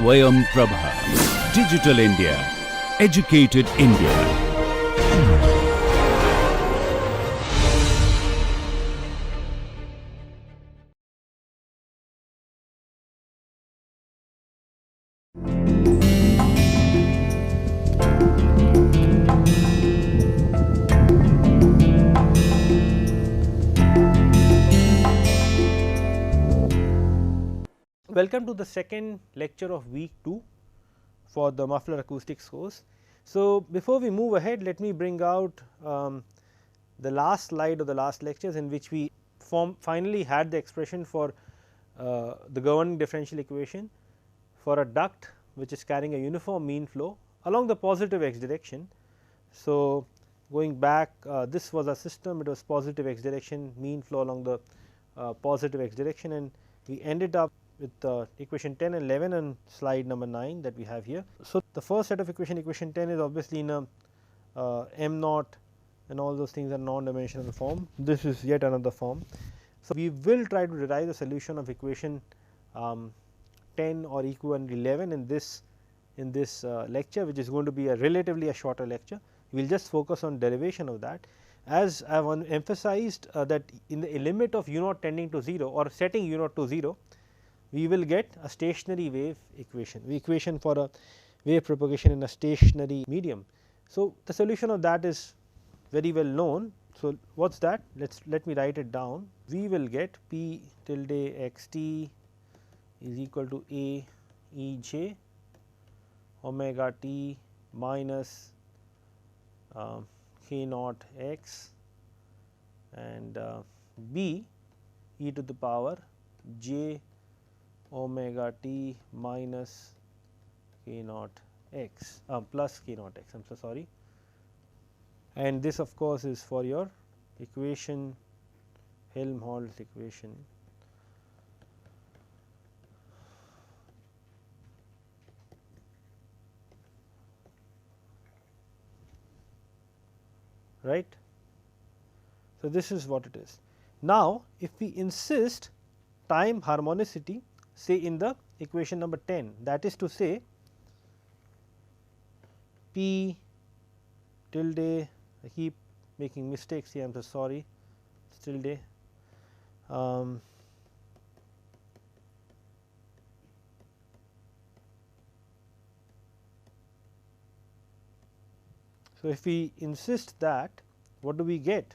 Swayam Prabha. Digital India. Educated India. Welcome to the second lecture of week 2 for the Muffler Acoustics course. So, before we move ahead, let me bring out the last slide of the last lectures, in which we finally had the expression for the governing differential equation for a duct which is carrying a uniform mean flow along the positive x direction. So, going back, this was a system, it was positive x direction, mean flow along the positive x direction, and we ended up with equation 10 and 11 and slide number 9 that we have here. So, the first set of equation 10 is obviously in a m naught and all those things are non-dimensional form. This is yet another form. So, we will try to derive the solution of equation 10 or equivalent 11 in this lecture, which is going to be a relatively shorter lecture. We will just focus on derivation of that. As I have emphasized that in the limit of u naught tending to 0 or setting u naught to 0, we will get a stationary wave equation for a wave propagation in a stationary medium. So, the solution of that is very well known. So, what is that? Let me write it down. We will get P tilde x t is equal to A E j omega t minus k naught x and B e to the power j omega t minus k naught x plus k naught x, I am so sorry, and this of course is for your equation Helmholtz equation. Right. So, this is what it is. Now, if we insist time harmonicity say in the equation number 10, that is to say P tilde, I keep making mistakes here, I am so sorry, tilde so, if we insist that, what do we get?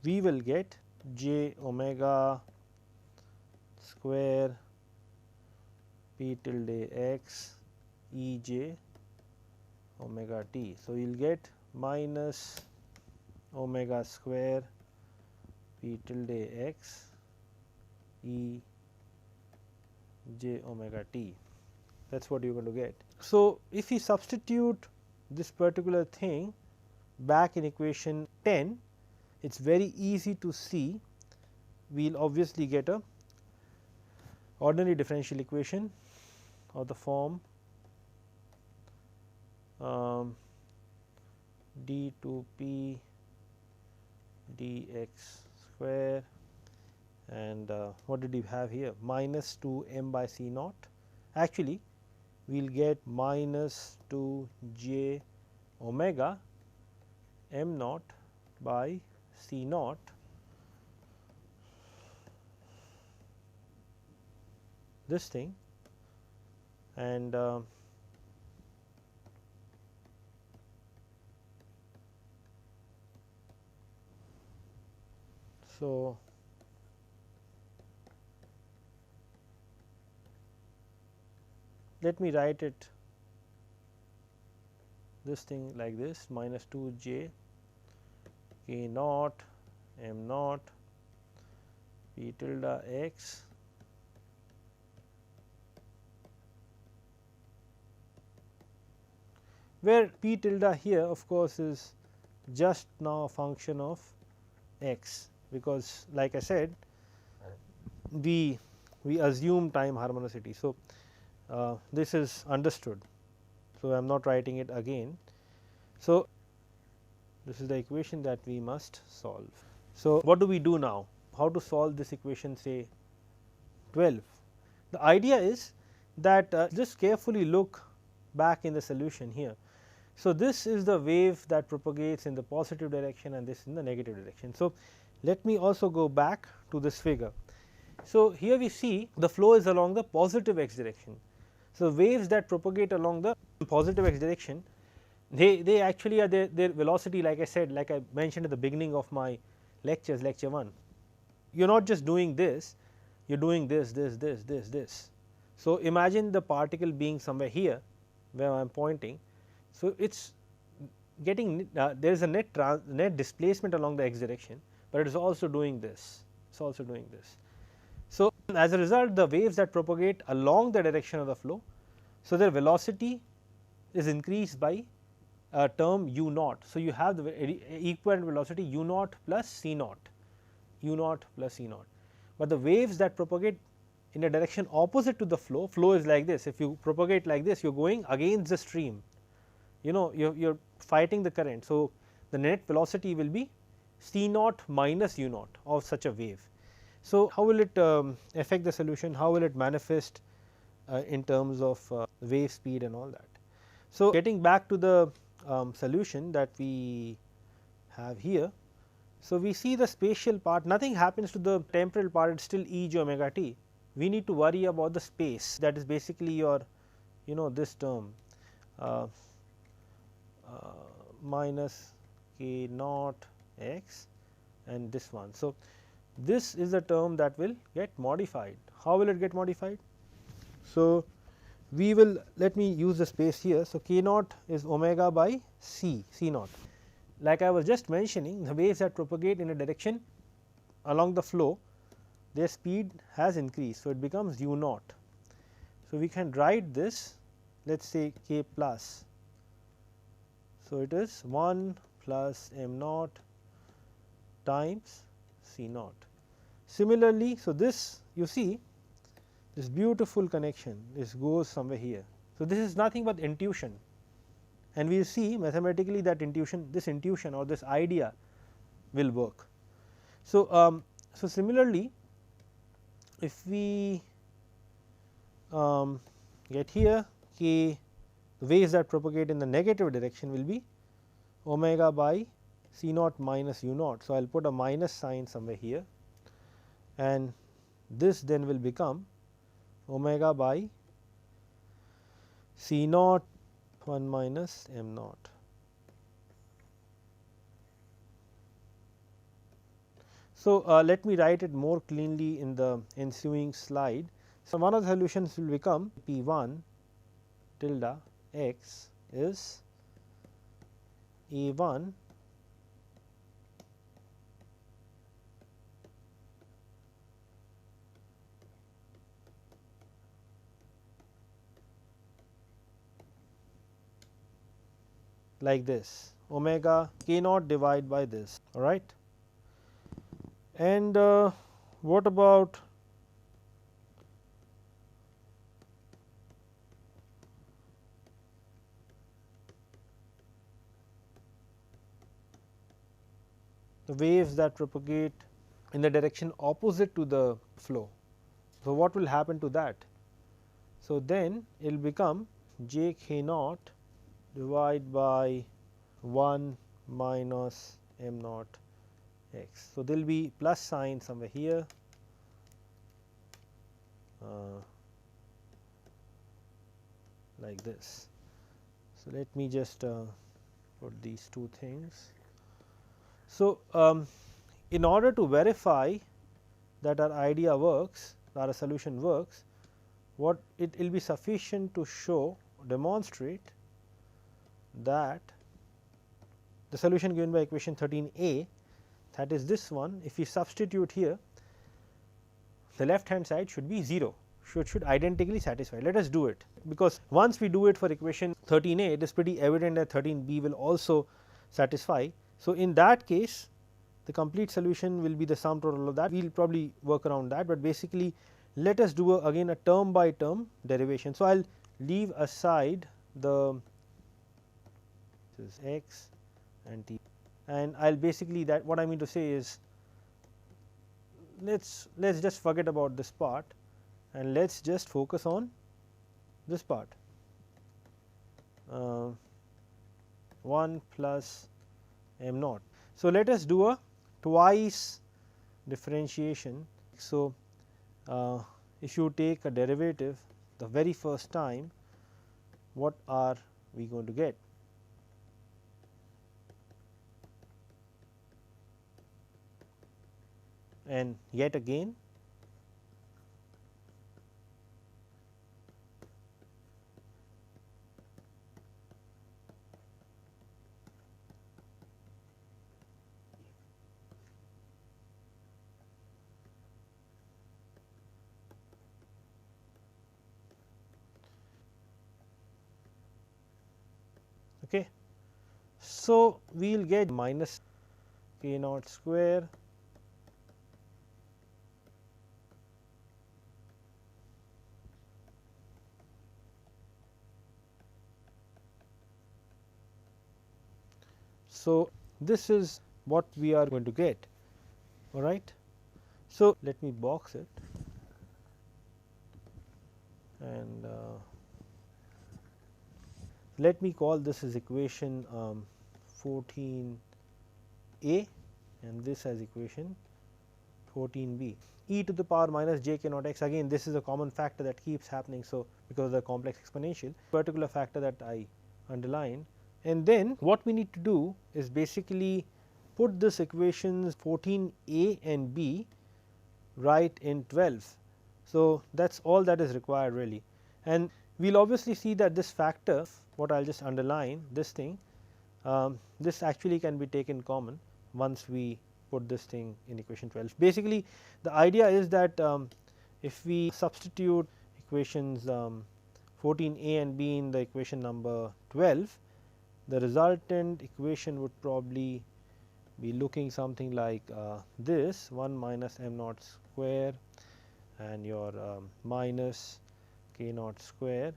We will get j omega square p tilde x E j omega t. So, we will get minus omega square p tilde x E j omega t, that is what you are going to get. So, if we substitute this particular thing back in equation 10, it is very easy to see. We will obviously get a ordinary differential equation of the form d 2 p dx square and what did we have here, minus 2 m by c naught. Actually, we will get minus 2 j omega m naught by c naught this thing, and so let me write it this thing like this, minus 2 j k naught m naught p tilde x where p tilde here of course is just now a function of x, because like I said we assume time harmonicity. So, this is understood. So, I am not writing it again. So, This is the equation that we must solve. So, what do we do now? How to solve this equation, say 12? The idea is that just carefully look back in the solution here. So, this is the wave that propagates in the positive direction and this in the negative direction. So, let me also go back to this figure. So, here we see the flow is along the positive x direction. So, waves that propagate along the positive x direction, they actually are their velocity, like I said, like I mentioned at the beginning of my lectures, lecture 1. You are not just doing this, you are doing this. So, imagine the particle being somewhere here where I am pointing. So, it is getting there is a net displacement along the x direction, but it is also doing this, it is also doing this. So, as a result, the waves that propagate along the direction of the flow, so their velocity is increased by a term u naught. So, you have the equivalent velocity u naught plus c naught, u naught plus c naught, but the waves that propagate in a direction opposite to the flow, flow is like this. If you propagate like this, you are going against the stream, you know, you are fighting the current. So, the net velocity will be c naught minus u naught of such a wave. So, how will it affect the solution, how will it manifest in terms of wave speed and all that. So, getting back to the solution that we have here. So, we see the spatial part, nothing happens to the temporal part, it is still e j omega t. We need to worry about the space, that is basically your this term minus k naught x and this one. So, this is a term that will get modified. How will it get modified? So, we will let me use the space here. So, k naught is omega by c naught. Like I was just mentioning, the waves that propagate in a direction along the flow, their speed has increased. So, it becomes u naught. So, we can write this, let us say k plus. So, it is 1 plus m naught times c naught. Similarly, so this you see this beautiful connection, this goes somewhere here. So, this is nothing but intuition, and we will see mathematically that intuition, this intuition or this idea will work. So, so similarly, if we get here k, the waves that propagate in the negative direction will be omega by c naught minus u naught. So, I will put a minus sign somewhere here, and this then will become omega by c naught 1 minus m naught. So, let me write it more cleanly in the ensuing slide. So, one of the solutions will become P 1 tilde x is A 1 like this, omega k naught divided by this, all right. And what about the waves that propagate in the direction opposite to the flow? So, what will happen to that? So, then it will become j k naught divided by 1 minus m naught x. So, there will be plus sign somewhere here, like this. So, let me just put these two things. So, in order to verify that our idea works, that our solution works, what it will be sufficient to show, demonstrate that the solution given by equation 13a, that is this one, if we substitute here, the left hand side should be 0, should identically satisfy. Let us do it, because once we do it for equation 13a, it is pretty evident that 13b will also satisfy. So, in that case, the complete solution will be the sum total of that. We will probably work around that, but basically let us do again a term by term derivation. So, I will leave aside the this is x and t. and I will basically, that what I mean to say is, let's just forget about this part and let us just focus on this part, 1 plus m naught. So, let us do a twice differentiation. So, if you take a derivative the very first time, what are we going to get? And yet again okay. So, we will get minus k naught square So, this is what we are going to get, all right. So, let me box it and let me call this as equation 14 a and this as equation 14 b. E to the power minus j k naught x, again this is a common factor that keeps happening. So, because of the complex exponential, particular factor that I underline, and then what we need to do is basically put this equations 14 a and b right in 12. So, that is all that is required really, and we will obviously see that this factor, what I will just underline this thing, this actually can be taken common once we put this thing in equation 12. Basically, the idea is that if we substitute equations 14 a and b in the equation number 12, the resultant equation would probably be looking something like this, 1 minus m naught square and your minus k naught square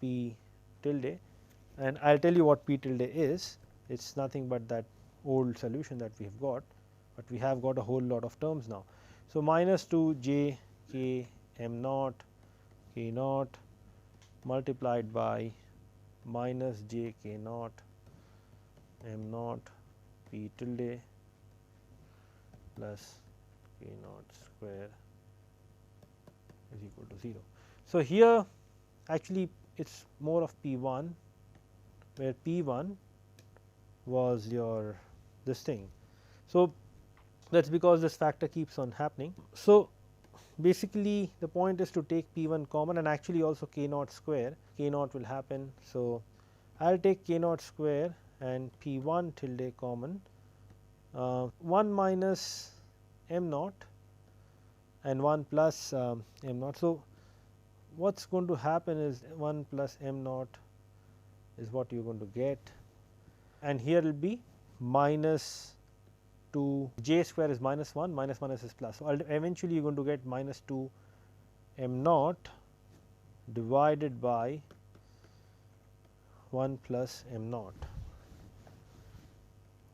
p tilde, and I will tell you what p tilde is. It is nothing but that old solution that we have got, but we have got a whole lot of terms now. So, minus 2 j k m naught k naught multiplied by minus j k naught m naught p tilde plus k naught square is equal to 0. So, here actually it is more of P 1, where P 1 was your this thing. So, that is because this factor keeps on happening. So, basically the point is to take P 1 common and actually also k naught square, k naught will happen. So, I will take k naught square and P 1 tilde common, 1 minus m naught and 1 plus m naught. So, what is going to happen is 1 plus m naught is what you are going to get, and here will be minus 2 j square is minus 1, minus 1 is plus. So, eventually you are going to get minus 2 m naught divided by 1 plus m naught,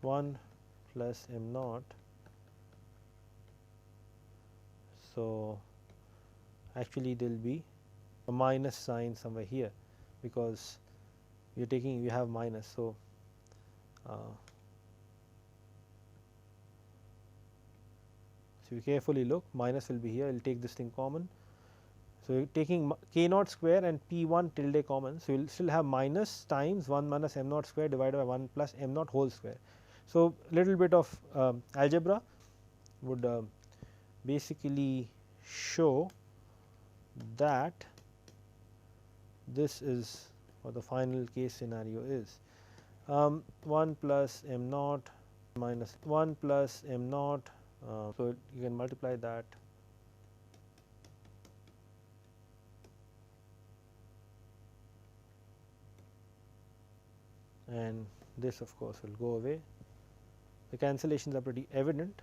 1 plus m naught. So, actually there will be a minus sign somewhere here, because you are taking, you have minus. So, so you carefully look, minus will be here, I will take this thing common. So, you are taking k naught square and P 1 tilde common. So, you will still have minus times 1 minus m naught square divided by 1 plus m naught whole square. So, little bit of algebra would basically show that this is what the final case scenario is, 1 plus m naught minus 1 plus m naught. So, you can multiply that and this of course will go away. The cancellations are pretty evident,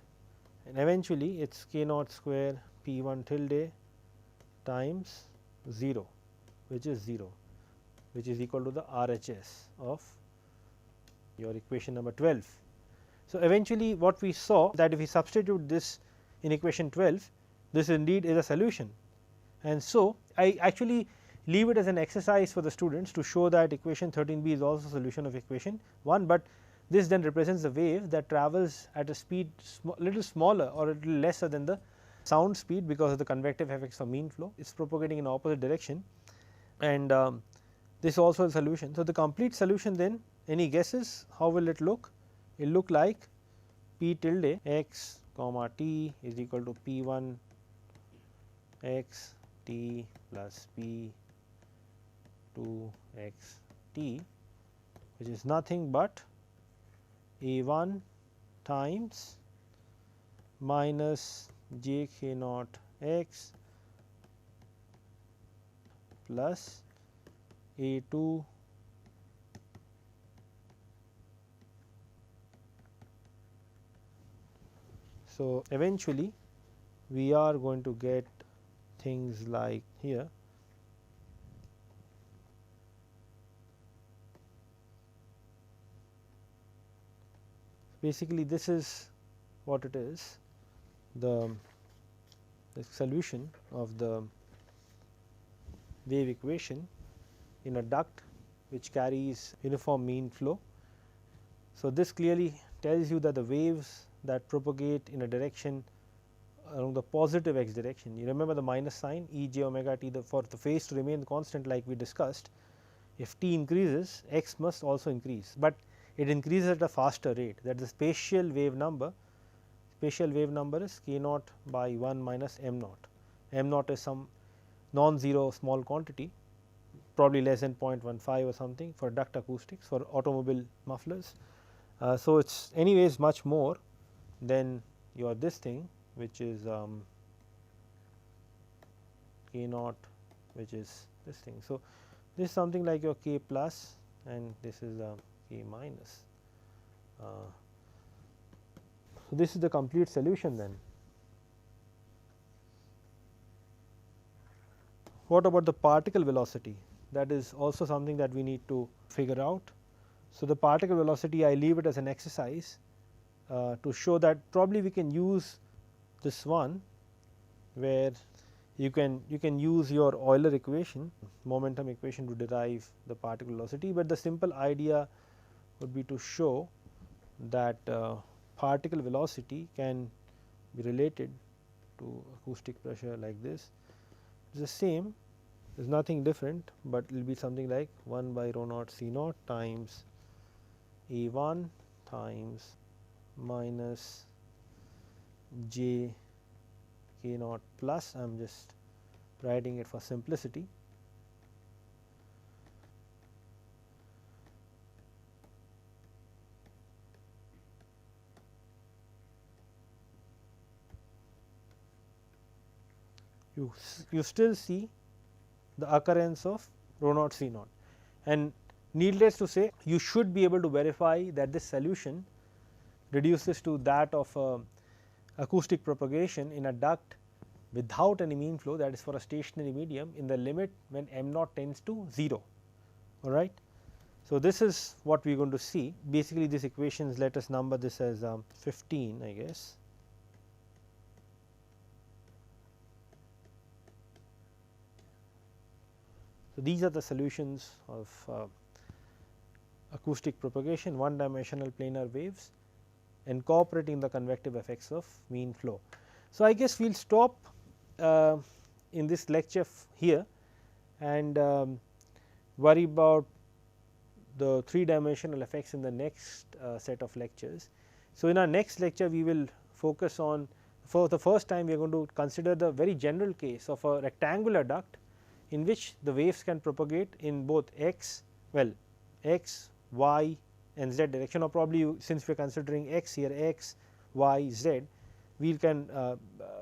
and eventually it is k naught square P 1 tilde times 0, which is 0, which is equal to the RHS of your equation number 12. So, eventually what we saw that if we substitute this in equation 12, this indeed is a solution. And so, I actually leave it as an exercise for the students to show that equation 13b is also a solution of equation 1, but this then represents a wave that travels at a speed little smaller or a little lesser than the sound speed because of the convective effects of mean flow. It is propagating in opposite direction, and this is also a solution. So, the complete solution then, any guesses how will it look? It will look like p tilde x comma t is equal to p 1 x t plus p 2 x t, which is nothing but a 1 times minus j k naught x plus a 2 So, eventually we are going to get things like here basically this is what it is, the solution of the wave equation in a duct which carries uniform mean flow. So, this clearly tells you that the waves that propagate in a direction along the positive x direction, you remember the minus sign e j omega t, for the phase to remain constant like we discussed, if t increases x must also increase, but it increases at a faster rate, that the spatial wave number is k naught by 1 minus m naught. M naught is some non-zero small quantity, probably less than 0.15 or something for duct acoustics for automobile mufflers. So, it is anyways much more than your this thing, which is k naught, which is this thing. So, this is something like your k plus and this is k minus. So, this is the complete solution then. What about the particle velocity? That is also something that we need to figure out. So, the particle velocity I leave it as an exercise to show that probably we can use this one where you can use your Euler equation, momentum equation, to derive the particle velocity, but the simple idea would be to show that particle velocity can be related to acoustic pressure like this. It is the same, there is nothing different, but it will be something like 1 by rho naught c naught times A 1 times minus j k naught plus, I am just writing it for simplicity. You still see the occurrence of rho naught c naught, and needless to say you should be able to verify that this solution reduces to that of acoustic propagation in a duct without any mean flow, that is for a stationary medium, in the limit when m naught tends to 0. All right. So, this is what we are going to see. Basically these equations, let us number this as 15, I guess. So, these are the solutions of acoustic propagation, one dimensional planar waves incorporating the convective effects of mean flow. So, I guess we will stop in this lecture here and worry about the 3 dimensional effects in the next set of lectures. So, in our next lecture we will focus on, for the first time we are going to consider the very general case of a rectangular duct in which the waves can propagate in both x, y and z direction, or probably since we are considering x here, x, y, z, we can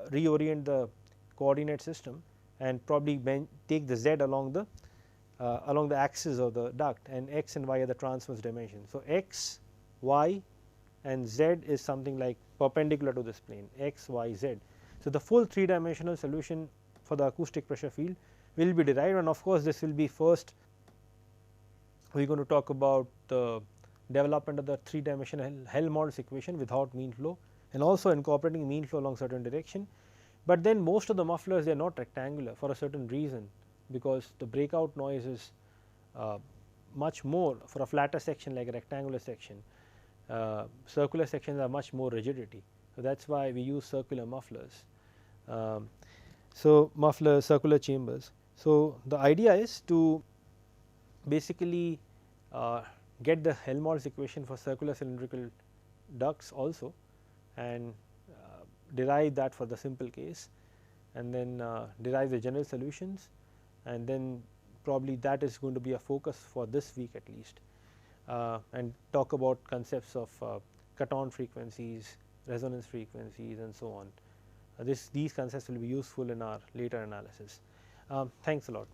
reorient the coordinate system and probably take the z along the axis of the duct, and x and y are the transverse dimensions. So, x, y and z is something like perpendicular to this plane, x, y, z. So, the full 3 dimensional solution for the acoustic pressure field will be derived, and of course, this will be first we are going to talk about the development of the 3-dimensional Helmholtz equation without mean flow, and also incorporating mean flow along certain direction. But then most of the mufflers, they are not rectangular for a certain reason, because the breakout noise is much more for a flatter section like a rectangular section. Circular sections are much more rigidity. So, that is why we use circular mufflers. So, muffler circular chambers. So, the idea is to basically get the Helmholtz equation for circular cylindrical ducts also, and derive that for the simple case, and then derive the general solutions, and then probably that is going to be a focus for this week at least, and talk about concepts of cut-on frequencies, resonance frequencies, and so on. These concepts will be useful in our later analysis. Thanks a lot.